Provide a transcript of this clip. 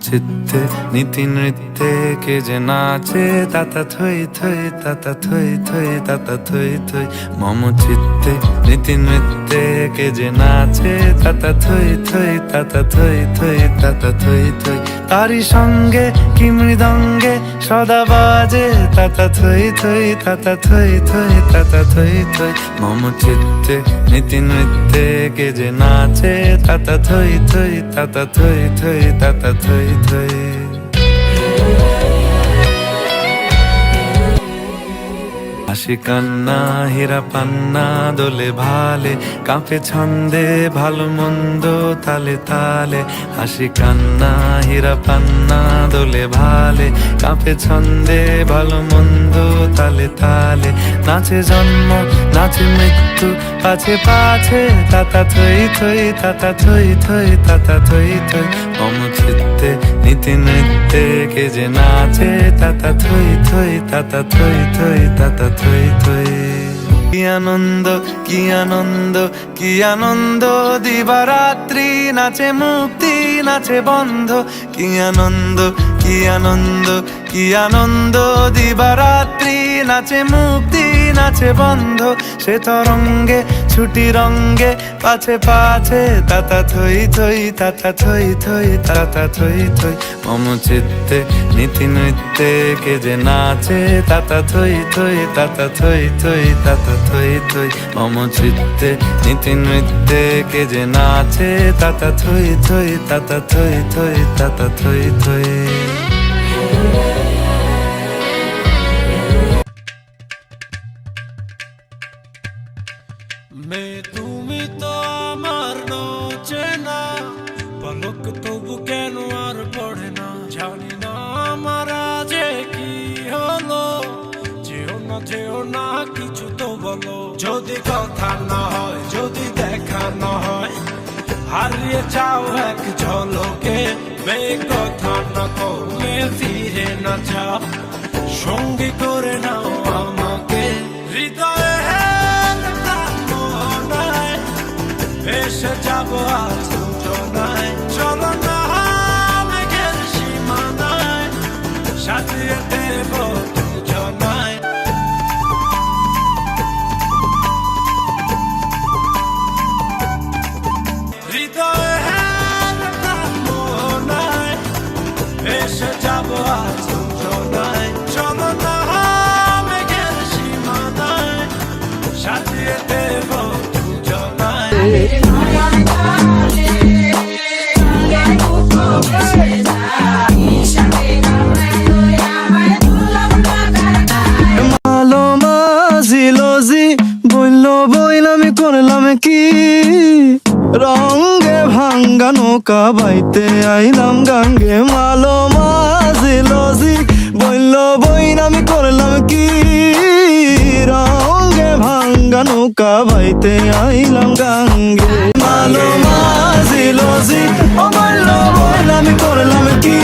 চিত্তে নীতি নৃত্যে কে যে নাচে তাতা থই থই তাতা থই থই তাতা থই থই। মম চিত্তে নীতি নৃত্যে কে যে নাচে তাতা থই থই তাতা থই থই তাতা থই থই। তারি সঙ্গে কি মৃদঙ্গে সদা বাজে তাতা থই থই তাতা থই থই তাতা থই থই। মম চিত্তে নীতি নৃত্যে কে যে নাচে তাতা থই থই তাতা থই থই তাতা থই থই। হাসি কান্না হীরা পান্না দোলে ভালে কাঁপে ছন্দে ভালো মন্দ তালে তালে। হাসি কান্না হীরা পান্না দোলে ভালে কাঁপে ছন্দে ভালো মন্দ তালে তালে। নাচে জন্ম নাচে মৃত্যু পাছে পাছে তাতা থই থই তাতা থই থই তাতা থই থই। মম চিত্তে নীতি নৃত্যে কে যে নাচে তাতা থই থই তাতা থই থই তাতা থই থই। কি আনন্দ কি আনন্দ কি আনন্দ দিবারাত্রি নাচে মুক্তি নাচে বন্ধ। কি আনন্দ কি আনন্দ কি আনন্দ দিবারাত্রি নাচে মুক্তি নাচে বন্ধ। সে তরঙ্গে ছুটি রঙ্গে পাছে পাছে তাতা থই থই তাতা থই থই তাতা থই থই। মম চিত্তে নীতি নৃত্যে কে যে নাচে তাতা থই থই তাতা থই থই তাতা থই থই। মম চিত্তে নীতি নৃত্যে কে যে নাচে তাতা থই থই তাতা থই থই তাতা থই থই। তুমি তো আমার চেনা পলক তবু কেন আর পড়ে না। জানি না আমার আজে কি হলো। যেও না কিছু তো বলো। যদি কথা না হয় যদি দেখা না হয় হারিয়ে যাও এক ঝলকে। কথা না কমে ফিরে না যাও সঙ্গী করে নাও আমাকে। হৃদয়ে এসে যাবো আজ দুজনায়। চলো না মেঘের সীমানায় সাজিয়ে দেব দুজনায়। হৃদয়ের মোহনায় এসে যাবো আজ দুজনায়। চলো না মেঘের সীমানায় সাজিয়ে দেব দুজনায়। মালো মাঝিলোজি বলল বইল আমি করলাম কি। রঙ্গে ভাঙ্গা নৌকা বাইতে আইলাম গাঙ্গে। মালো মাঝিলোজি বলল বইল আমি করলাম কি। রঙ্গে ভাঙ্গা নৌকা বাইতে আইলাম গাঙ্গে। মালো মাঝিলোজি ও বলল বইল আমি করলাম কি।